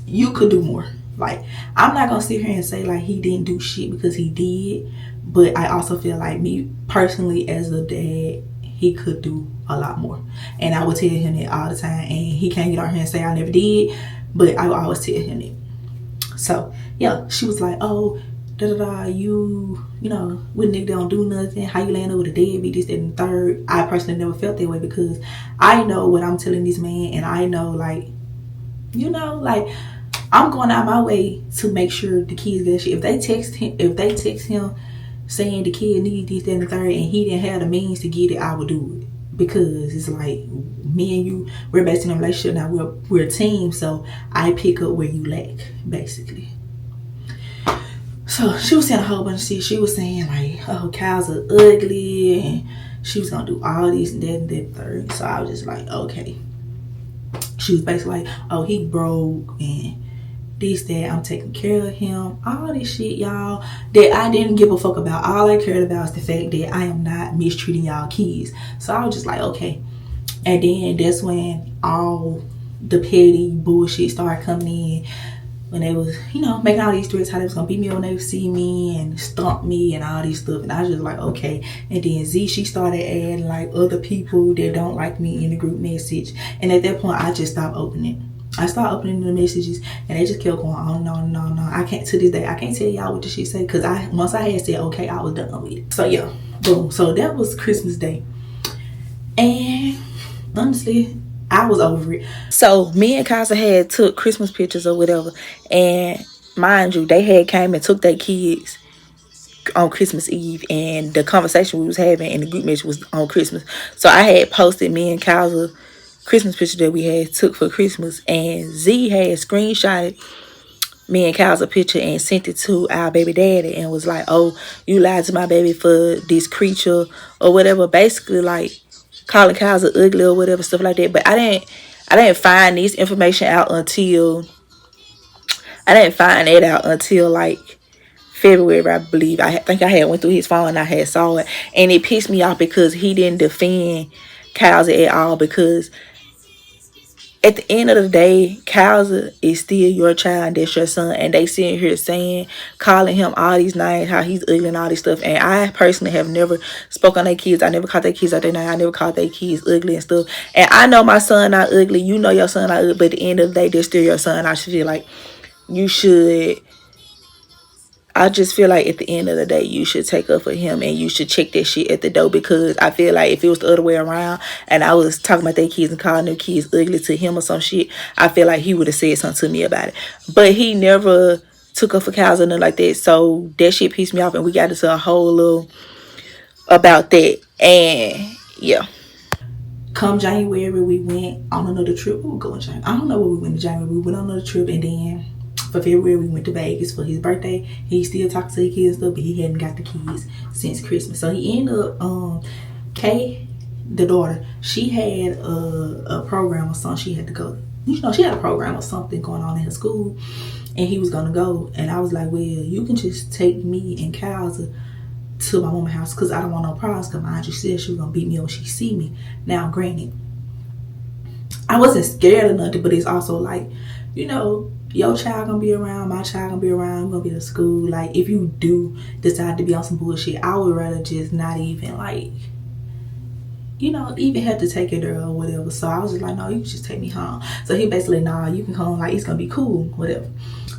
Speaker 2: you could do more. Like, I'm not gonna sit here and say like he didn't do shit, because he did. But I also feel like, me personally as a dad, he could do a lot more. And I would tell him that all the time. And he can't get out here and say I never did, but I would always tell him that. So yeah, she was like, oh, you know, with nigga don't do nothing, how you land over the deadbeat, this, that, and the third. I personally never felt that way, because I know what I'm telling this man, and I know, like, you know, like, I'm going out my way to make sure the kids get shit. If they text him saying the kid need this, that, and the third, and he didn't have the means to get it, I would do it, because it's like, me and you, we're basically in a relationship now. We're a team, so I pick up where you lack, basically. So she was saying a whole bunch of shit. She was saying like, oh, cows are ugly, and she was gonna do all these and that and that third. So I was just like, okay. She was basically like, oh, he broke and this, that, I'm taking care of him. All this shit, y'all, that I didn't give a fuck about. All I cared about is the fact that I am not mistreating y'all kids. So I was just like, okay. And then that's when all the petty bullshit started coming in. When they was, you know, making all these threats, how they was gonna beat me up when they see me and stomp me and all these stuff. And I was just like, okay. And then Z, she started adding like other people that don't like me in the group message. And at that point, I just stopped opening. I started opening the messages, and they just kept going on and on and on and on. I can't, to this day, I can't tell y'all what the shit say, because once I had said okay, I was done with it. So yeah, boom. So that was Christmas Day. And honestly, I was over it. So me and Kaiser had took Christmas pictures or whatever, and mind you, they had came and took their kids on Christmas Eve, and the conversation we was having in the group message was on Christmas. So I had posted me and Kaiser Christmas picture that we had took for Christmas, and Z had screenshotted me and Kaiser picture and sent it to our baby daddy and was like, oh, you lied to my baby for this creature or whatever, basically like calling Kaiser ugly or whatever, stuff like that. But I didn't find this information out until like February, I believe. I think I had went through his phone and I had saw it, and it pissed me off because he didn't defend Kaiser at all, because at the end of the day, Kaiser is still your child and that's your son. And they sitting here saying, calling him all these names, how he's ugly and all this stuff. And I personally have never spoken on their kids. I never called their kids out their name. I never called their kids ugly and stuff. And I know my son not ugly. You know your son not ugly. But at the end of the day, they're still your son. I should feel like you should... I just feel like at the end of the day, you should take up for him and you should check that shit at the door, because I feel like if it was the other way around and I was talking about their kids and calling their kids ugly to him or some shit, I feel like he would have said something to me about it. But he never took up for cows or nothing like that. So that shit pissed me off and we got into a whole little about that. And yeah. Come January, we went on another trip. We were going January. I don't know where we went in January. We went on another trip, and then for February, we went to Vegas for his birthday. He still talks to his kids and stuff, but he hadn't got the kids since Christmas. So he ended up, Kay, the daughter, she had a program or something she had to go. You know, she had a program or something going on in her school, and he was going to go. And I was like, well, you can just take me and Kyle to my mama's house, because I don't want no problems, because mind you, she said she was going to beat me up when she see me. Now, granted, I wasn't scared of nothing, but it's also like, you know, your child gonna be around, my child gonna be around, I'm gonna be to school. Like, if you do decide to be on some bullshit, I would rather just not even, like, you know, even have to take it there or whatever. So I was just like, no, you can just take me home. So he basically, nah, you can come, like, it's gonna be cool, whatever.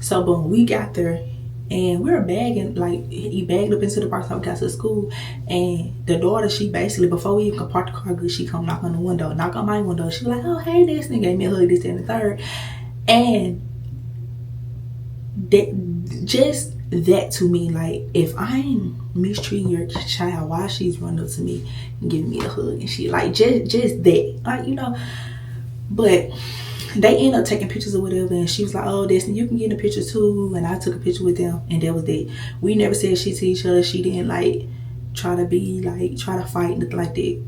Speaker 2: So boom, we got there and we were bagging, like, he bagged up into the park, so we got to school. And the daughter, she basically, before we even could park the car good, she come knock on the window, knock on my window. She was like, oh, hey, this nigga, gave me a hug, this, that, and the third. And just that to me, like, if I'm mistreating your child, why she's running up to me and giving me a hug and shit, like, just that, like, you know. But they end up taking pictures or whatever, and she was like, oh, Destiny, you can get in a picture too. And I took a picture with them, and that was that. We never said shit to each other. She didn't, like, try to fight, nothing like that.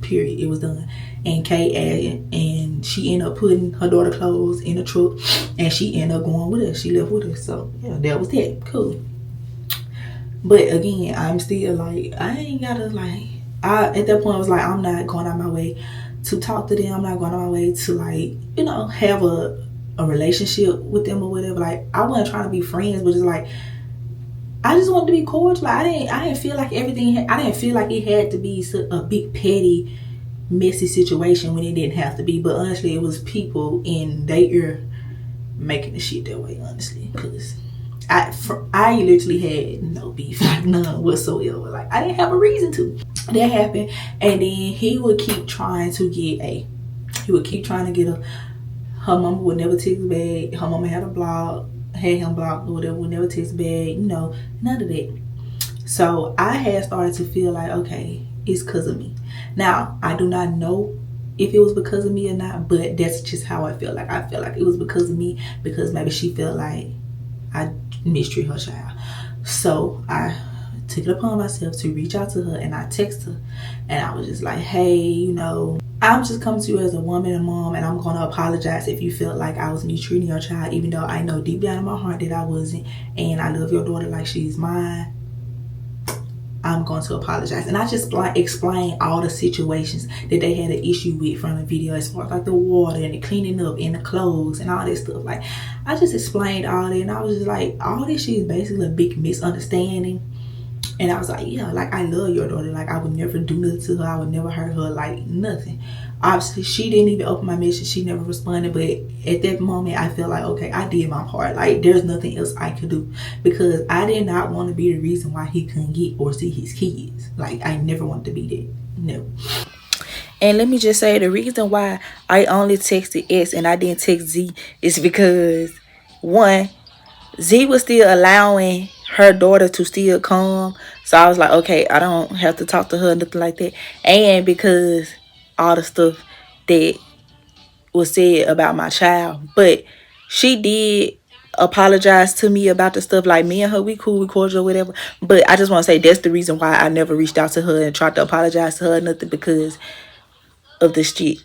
Speaker 2: Period. It was done. And Kay and she ended up putting her daughter clothes in the truck, and she ended up going with us. She left with us. So yeah, that was that. Cool. But again, I'm still like, I ain't gotta, like, at that point I was like, I'm not going out my way to talk to them. I'm not going out my way to, like, you know, have a relationship with them or whatever. Like, I wasn't trying to be friends, but it's like, I just wanted to be cordial. Like, I didn't feel like everything. I didn't feel like it had to be a big petty, messy situation when it didn't have to be. But honestly, it was people in their ear making the shit that way. Honestly, because I literally had no beef, like none whatsoever. Like, I didn't have a reason to. That happened, and then he would keep trying to get her mama would never text back. Her mama had him blocked or whatever, would never text back, you know, none of that. So I had started to feel like, okay, it's because of me. Now, I do not know if it was because of me or not, but that's just how I feel. Like, I feel like it was because of me, because maybe she felt like I mistreated her child. So I took it upon myself to reach out to her, and I texted her, and I was just like, hey, you know, I'm just coming to you as a woman and mom, and I'm going to apologize if you felt like I was mistreating your child, even though I know deep down in my heart that I wasn't, and I love your daughter like she's mine. I'm going to apologize. And I just explained all the situations that they had an issue with from the video, as far as like the water and the cleaning up and the clothes and all that stuff. Like, I just explained all that, and I was just like, all this shit is basically a big misunderstanding. And I was like, yeah, like, I love your daughter. Like, I would never do nothing to her. I would never hurt her, like, nothing. Obviously, she didn't even open my message. She never responded. But at that moment, I felt like, okay, I did my part. Like, there's nothing else I could do. Because I did not want to be the reason why he couldn't get or see his kids. Like, I never wanted to be that. Never. And let me just say, the reason why I only texted S and I didn't text Z is because, one, Z was still allowing her daughter to still come. So I was like, okay, I don't have to talk to her, nothing like that. And because all the stuff that was said about my child. But she did apologize to me about the stuff. Like, me and her, we cool, we cordial, whatever. But I just want to say that's the reason why I never reached out to her and tried to apologize to her, nothing, because of the shit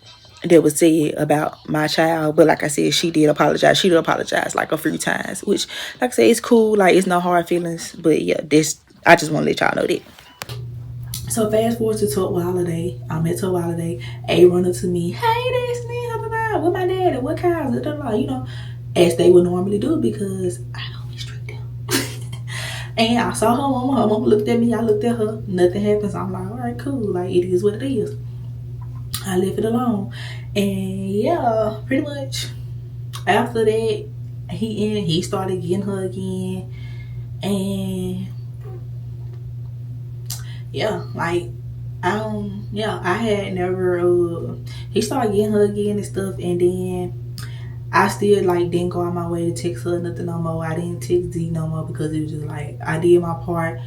Speaker 2: that was said about my child. But like I said, she did apologize. She did apologize like a few times, which, like I said, it's cool. Like, it's no hard feelings. But yeah, I just want to let y'all know that. So fast forward to Talk Holiday. I'm at Talk Holiday. A run up to me, hey, Destiny, God, with my daddy, what kinds of, you know, as they would normally do, because I don't mistreat them. And I saw her mama looked at me, I looked at her, nothing happens. I'm like, all right, cool, like, it is what it is. I left it alone. And yeah, pretty much after that, he started getting her again. And yeah, like, I had never, he started getting her again and stuff. And then I still, like, didn't go out my way to text her nothing no more. I didn't text Z no more because it was just like, I did my part.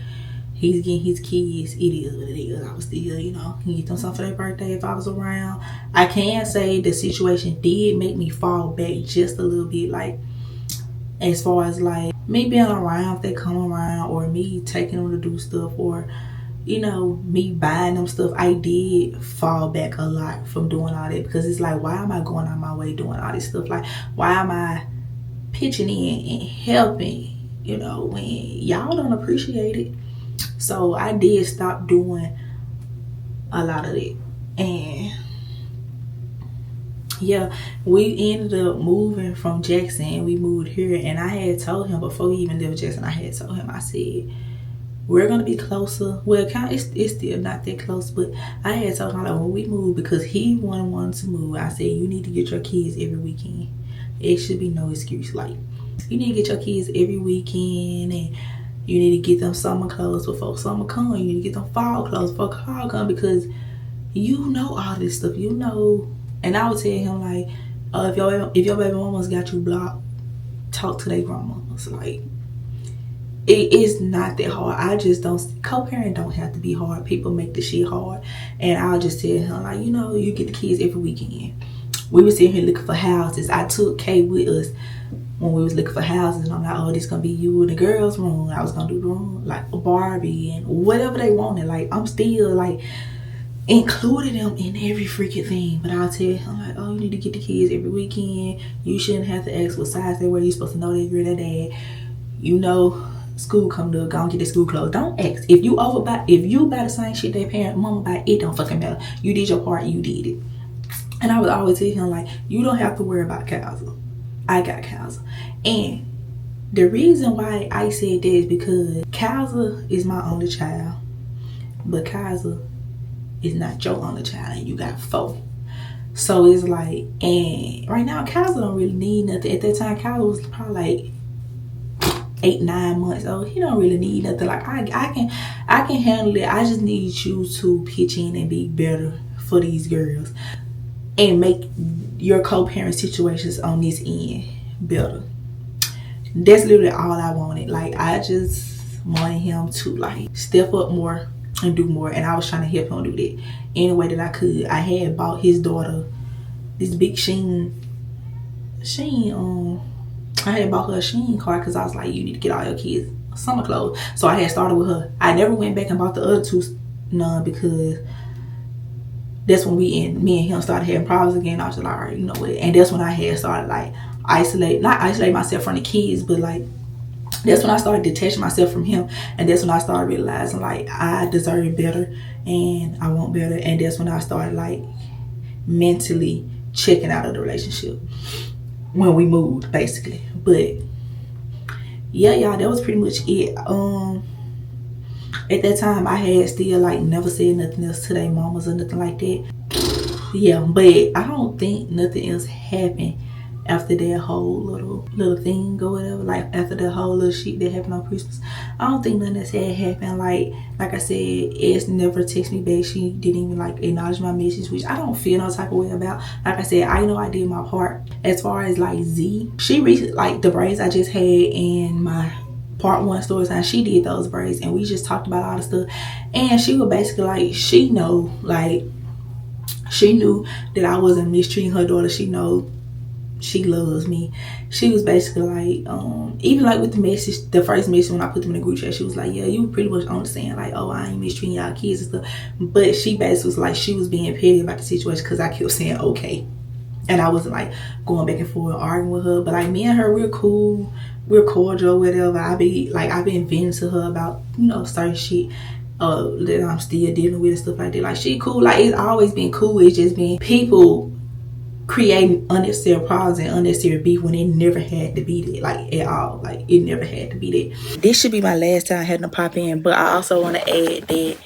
Speaker 2: He's getting his kids. It is what it is. I was still, you know, get them something for their birthday if I was around. I can say the situation did make me fall back just a little bit, like, as far as, like, me being around if they come around, or me taking them to do stuff, or, you know, me buying them stuff. I did fall back a lot from doing all that, because it's like, why am I going out my way doing all this stuff? Like, why am I pitching in and helping, you know, when y'all don't appreciate it? So I did stop doing a lot of it. And yeah, we ended up moving from Jackson. We moved here, and I had told him before we even left Jackson, I had told him, I said, we're gonna be closer. Well, it's still not that close, but I had told him, like, when we move, because he wanted to move, I said, you need to get your kids every weekend. It should be no excuse. Like, you need to get your kids every weekend, and you need to get them summer clothes before summer come. You need to get them fall clothes before fall come, because you know all this stuff. You know. And I would tell him, like, if your baby mama's got you blocked, talk to their grandmamas. Like, it is not that hard. I just don't, co-parent don't have to be hard. People make the shit hard. And I'll just tell him, like, you know, you get the kids every weekend. We were sitting here looking for houses. I took Kay with us when we was looking for houses, and I'm like, oh, this gonna be you in the girls' room. I was gonna do the room, like, a Barbie and whatever they wanted. Like, I'm still, like, including them in every freaking thing. But I'll tell him, like, oh, you need to get the kids every weekend. You shouldn't have to ask what size they wear. You're supposed to know they girl, their dad. You know, school come to, go and get the school clothes. Don't ask. If you buy the same shit their parent, mama buy, it don't fucking matter. You did your part, you did it. And I would always tell him, like, you don't have to worry about Kaiser. I got Kaiser. And the reason why I said that is because Kaiser is my only child, but Kaiser is not your only child, and you got 4. So it's like, and right now Kaiser don't really need nothing. At that time, Kaiser was probably like 8-9 months old. He don't really need nothing. Like, I can handle it. I just need you to pitch in and be better for these girls, and make your co-parent situations on this end better. That's literally all I wanted. Like, I just wanted him to, like, step up more and do more. And I was trying to help him do that any way that I could. I had bought his daughter this big Shein, I had bought her a Shein card, because I was like, you need to get all your kids summer clothes. So I had started with her. I never went back and bought the other 2 none, because that's when me and him started having problems again. I was like, all right, you know what? And that's when I had started, like, not isolate myself from the kids, but, like, that's when I started detaching myself from him. And that's when I started realizing, like, I deserve better and I want better. And that's when I started, like, mentally checking out of the relationship when we moved, basically. But yeah, y'all, that was pretty much it. At that time, I had still, like, never said nothing else to their mamas or nothing like that. Yeah, but I don't think nothing else happened after that whole little thing or whatever. Like, after the whole little shit that happened on Christmas, I don't think nothing else had happened. Like I said, Es never texted me back. She didn't even, like, acknowledge my message, which I don't feel no type of way about. Like I said, I know I did my part. As far as, like, Z, she reached, like, the braids I just had in my part 1 story time, she did those braids, and we just talked about all the stuff. And she was basically like, she knew that I wasn't mistreating her daughter. She know she loves me. She was basically like, even like with the message, the first message when I put them in the group chat, she was like, yeah, you pretty much understand, like, oh, I ain't mistreating y'all kids and stuff. But she basically was like, she was being petty about the situation, because I kept saying okay, and I wasn't, like, going back and forth arguing with her. But, like, me and her, we're cool, we're cordial, whatever. I've been venting to her about, you know, certain shit that I'm still dealing with and stuff like that. Like, she cool. Like, it's always been cool. It's just been people creating unnecessary problems and unnecessary beef when it never had to be that, like, at all. Like, it never had to be that. This should be my last time having to pop in, but I also want to add that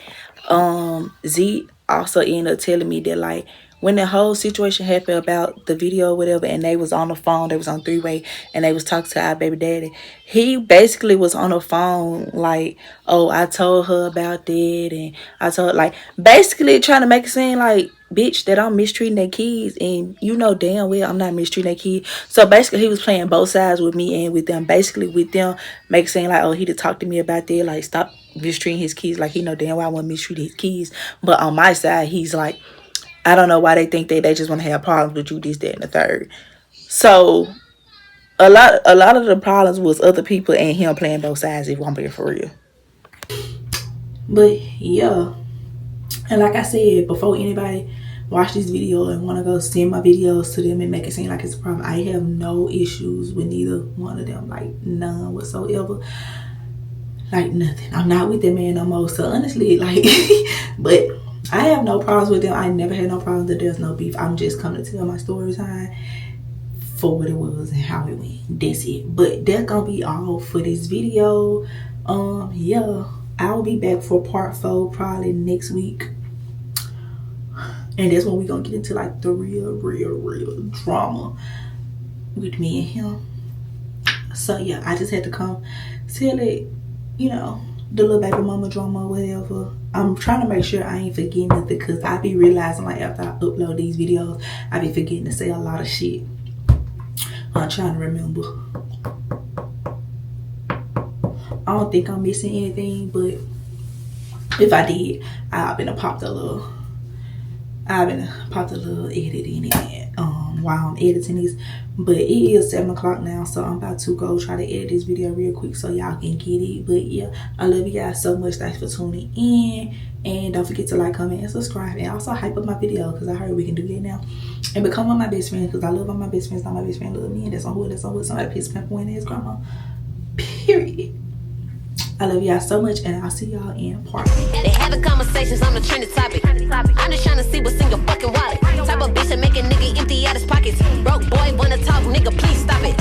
Speaker 2: Z also ended up telling me that, like, when the whole situation happened about the video or whatever, and they was on the phone, they was on three-way, and they was talking to our baby daddy, he basically was on the phone like, oh, I told her about that, and I told, like, basically trying to make it seem like, bitch, that I'm mistreating their kids, and you know damn well I'm not mistreating their kids. So basically he was playing both sides with me and with them. Basically with them make it seem like, oh, he did talk to me about that, like, stop mistreating his kids, like he know damn well I want to mistreat his kids. But on my side, he's like, I don't know why they think that they just want to have problems with you, this, that, and the third. So a lot of the problems was other people and him playing both sides, if I'm being for real. But yeah, and like I said, before anybody watch this video and want to go send my videos to them and make it seem like it's a problem, I have no issues with neither one of them, like none whatsoever. Like nothing. I'm not with that man no more. So honestly, like, but I have no problems with them. I never had no problems that there's no beef. I'm just coming to tell my story time for what it was and how it went. That's it. But that's gonna be all for this video. Yeah, I'll be back for part 4 probably next week. And that's when we're gonna get into like the real drama with me and him. So yeah, I just had to come tell it, you know, the little baby mama drama or whatever. I'm trying to make sure I ain't forgetting nothing, because I be realizing, like, after I upload these videos, I be forgetting to say a lot of shit. I'm trying to remember. I don't think I'm missing anything, but if I did, I've been popped a little edit in it while I'm editing this. But it is 7 o'clock now, so I'm about to go try to edit this video real quick so y'all can get it. But yeah, I love you guys so much. Thanks for tuning in, and don't forget to like, comment, and subscribe, and also hype up my video, because I heard we can do that now, and become one of my best friends, because I love all my best friends. Not my best friend love me, and that's on hood, somebody piss pimp when his grandma, period. I love y'all so much, and I'll see y'all in part 8.
Speaker 1: They having conversations on the trending topic. I'm just trying to see what's in your fucking wallet. Type of bitch that make a nigga empty out his pockets. Broke boy wanna talk, nigga, please stop it.